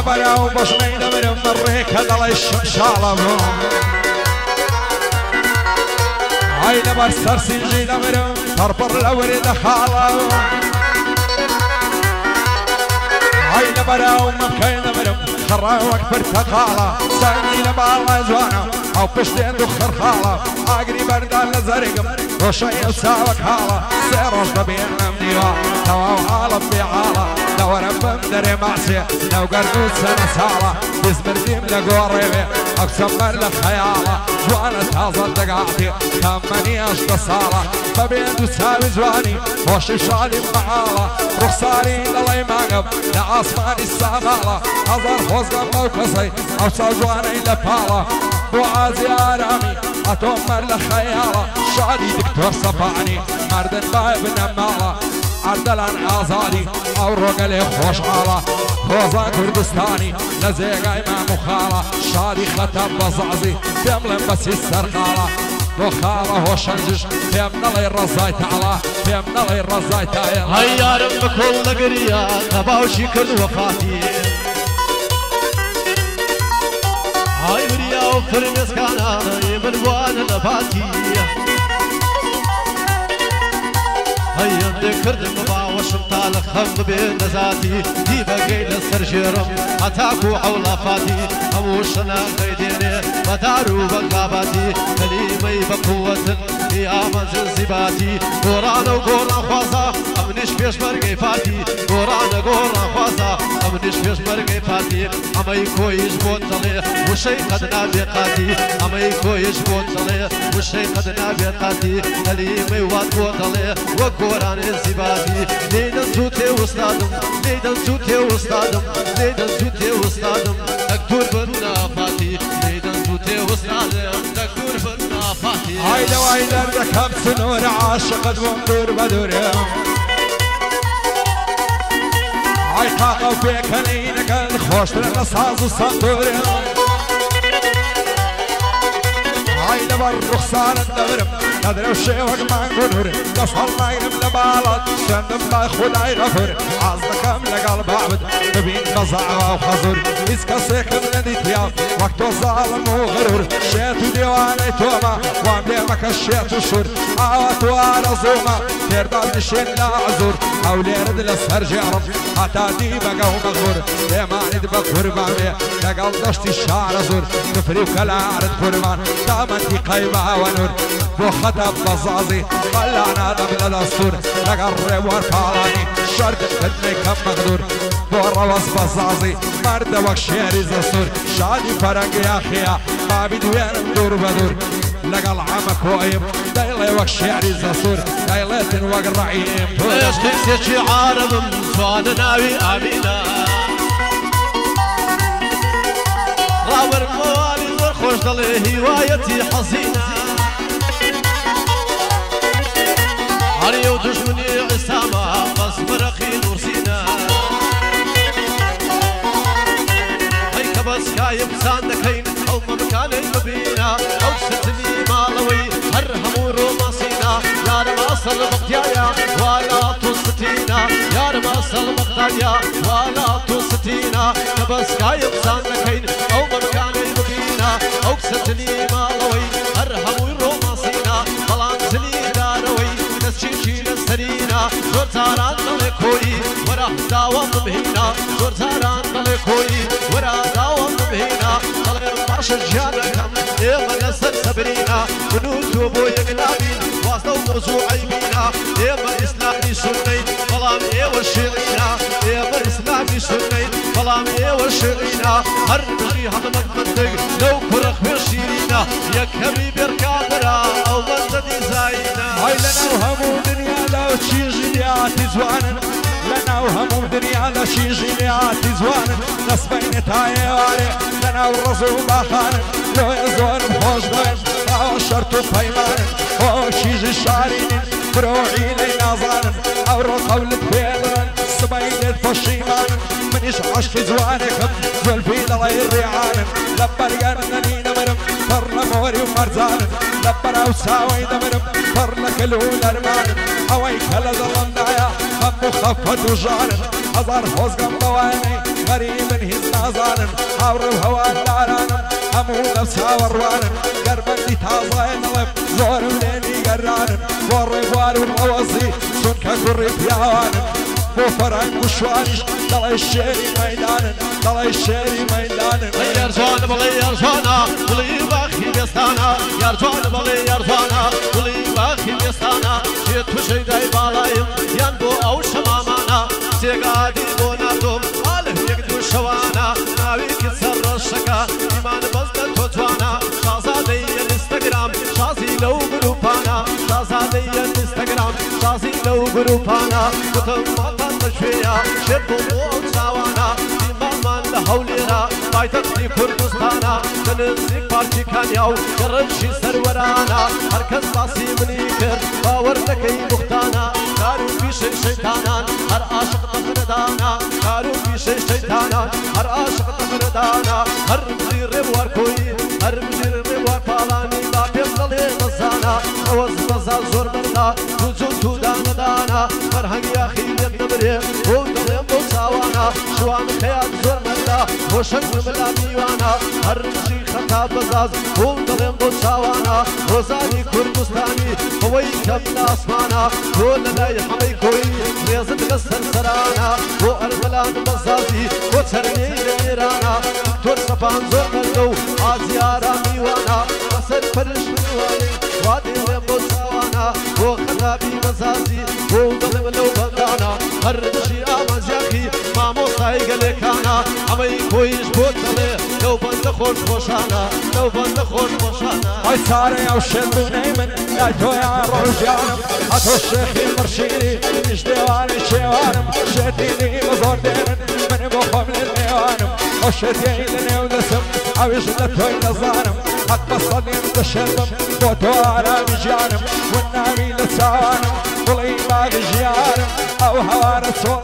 لبرا وبشني دمرم مريك هذا لا الشمشالة هاي لبر سرسنجي دمرم تربر الأورد خالة هاي لبرا ومكاين دمرم خراوك برتقالة ساني لبالا زوانا او پشتين دخر خالة اقري بردان لزرقم وشي وساوك حالة سيروش ببينم ديوا تواو عالم بعالة دورم بمدري معسي لو قردود سنة سالة بزمرديم لقوريبي اكسمر لخيالة جوانا تازل دقاتي كماني اشتا صالة ببين تساوي زواني وشي شادي معالة رخصاري للي ماقب لعاصماني السامالة هزار خوزقم موكسي او ساجواني لبالة بوعازي آرامي أتومر لخيالة شادي دكتور صفاني مردن بايب نمالة عردلان آزادي أو رقلي خوش عالة خوزان كردستاني نزيق إمام وخالة شادي خطب بزعزي بيملن بس السرخالة وخالة وشنجش بيمنا لي الرزاي تعالى بيمنا لي الرزاي تعالى هيا رب كل قرية تباوشي كل وفاتي هاي بريا وفرمس كانا يمنوان نباتي هيا ذكرت مباوشم طالق خم بين نزاتي دي بقي للسرجيرم هتاكو حول فاتي هموشنا غيديني مدارو بقاباتي كليمي بقوة يا منزل زباتي قرانا وقران خوازا امنش بيش مرقي فاتي قرانا قران خوازا امنش بيش مرقي فاتي امي كويش بوتلي وشي قد نابي قاتي امي كويش بوتلي وشي قد نابي قاتي كليمي واتوتلي وقران زباتي ليدن زوتي وستادم ليدن زوتي وستادم ليدن زوتي وستادم دكتور بنا فاتي ليدن زوتي وستادم دكتور بنا فاتي هايدا وهايدا ركب سنور عاشقت ومدور بدوري هاي قاقا وبيكلينك الخوش للنصاز وصندوري هايدا بالرخصان الدبرم ندري وشيوك ما نقول قصرنا ينم لبالات شندم باخد اي غفر عزدكم لقلب عبد تبين بزعوة وخزور اسكا سيكم نديتيا وقت الظالم وغرور شيتو ديواني توما وامديمك الشيت وشور عوات وارزوما ترداد نشين لا عزور او ليرد لسهر جعرم حتى دي بقى ومغفور ديماني دبا قرباني لقل دشتي الشعر زور تفري وكالعرض قربان دامنتي قيمة ونور وخطب بزازي خلانا دم للأسطور نقرب ورفالاني شرق بدني كم مقدور بورا بزازي مرد وكشيري زسور شادي فرق يا خيا ما بدوين دور بدور لقل عمك وعيب دايلي وكشيري زسور دايلتن وقرعيم اشتكت شعار من فان ناوي امينه راور موالي خوش ضلي هوايتي حزينه هاري ودشمني عسامة بس مرقي نور سينا هيك بس كايب ساندكين او مكاني مبينا او ستني مالوي هرهم وروما سينا يا رب اصل بقتيايا ولا توستينا يا رب اصل بقتيايا ولا توستينا بس كايب ساندكين او مكاني مبينا او ستني مالوي هرهم وروما سينا بلان زلي داروي نسشيشي نسرينا زور زاران ملكوي ورا داوام بهينا زور زاران ملكوي ورا داوام بهينا طلع باش الجانكم يا من سبرينا بنوت وبو يقلابين واصلوا موضوع عيبينا يا من اسلامي سني ظلام يا والشيعينا يا من اسلامي سني ظلام يا والشيعينا هر بغي هضمك منطق لو كرخ بشيرينا يا كبيب الكاميرا او منزدي زاينا هاي لنا وهمو دنيا لو تشي جنياتي زوانا لنا وهمو دنيا لو تشي جنياتي زوانا ناس بين تايواري لنا والرسول باخانا لو يزور بخوش دوين او شرطو فايمان او شيج الشارين بروعي لي نازانا او رقولة بيضرن سبايلة فشيمان منيش عشق زوانكم زلفي لغي الريعان لبرقان ننين مرم فرنا موري ومرزان لبرا وساوي دمرم فرنا كلو الارمان اوي كلا ظلم دايا هم خفت وجان هزار فوزقم بواني غريب هز نازانن هاورب هوان دارانم همو نفسها وروانن قربندي تازاين لب زور وليني قرانن بوري بوارو الأوزي سنك قري بياوانن بوفران وشوانش طلع الشيري ميدانن طلع الشيري ميدانن غير جوان بغير جوانا ولي باخي بيستانا يا جوان بغير جوانا ولي باخي بيستانا شيت وشي داي بالايم ينبو او شمامانا سيقادي بوناتوم آله يقدو شوانا ناوي كسر الشكا إيمان بزد توتوانا شازادي الانستغرام شازي لو بروبانا شازادي الانستغرام شازي لو بروبانا كتم مطان تشويا شربو مو شوانا إيمان لهوليرا بايتقلي كردستانا تنزيك بارتي كان ياو يرشي سرورانا هركز باسي منيكر باور لكي مختانا كارو في شي شيطانان هر عاشق تفردانا كارو في شي شيطانان هر عاشق تفردانا هر مزير ربوار كوي هر مزير ربوار بالاني لا بيبلي نزانا اوز نزا زور مردا وجود تودان دانا فرهنگ يا خيل يدبري ودلم بوساوانا شوان خيال زور مردا وشك ملا ميوانا هر شي خطا بزاز ودلم بوساوانا وزاني كردستاني هوي كم اسمانا كل لا يحمي كوي رياضت غسل سرانا وارغلان بزازي وترني ايرانا دكتور سبان زور مردو ازيارا ميوانا قصر فرش ميواني وادي بوساوانا وخرابي مزازي ودلم لو بندانا هر شي امازياخي مامو سايق لكانا عمي كويش بوتله لو بند خوش خوشانا لو بند خوش خوشانا اي ساري او شدوني من لا تويا روجانم اتو الشيخ المرشيني مش ديواني شيوانم شتيني وزور ديرن من بوخم للنيوانم وشتيني لني ودسم عويش لتوي نزانم حق بصدني متشربم بوتو على مجانم والنامي لتساوانم ولي باقي جيانم او هوارة صوت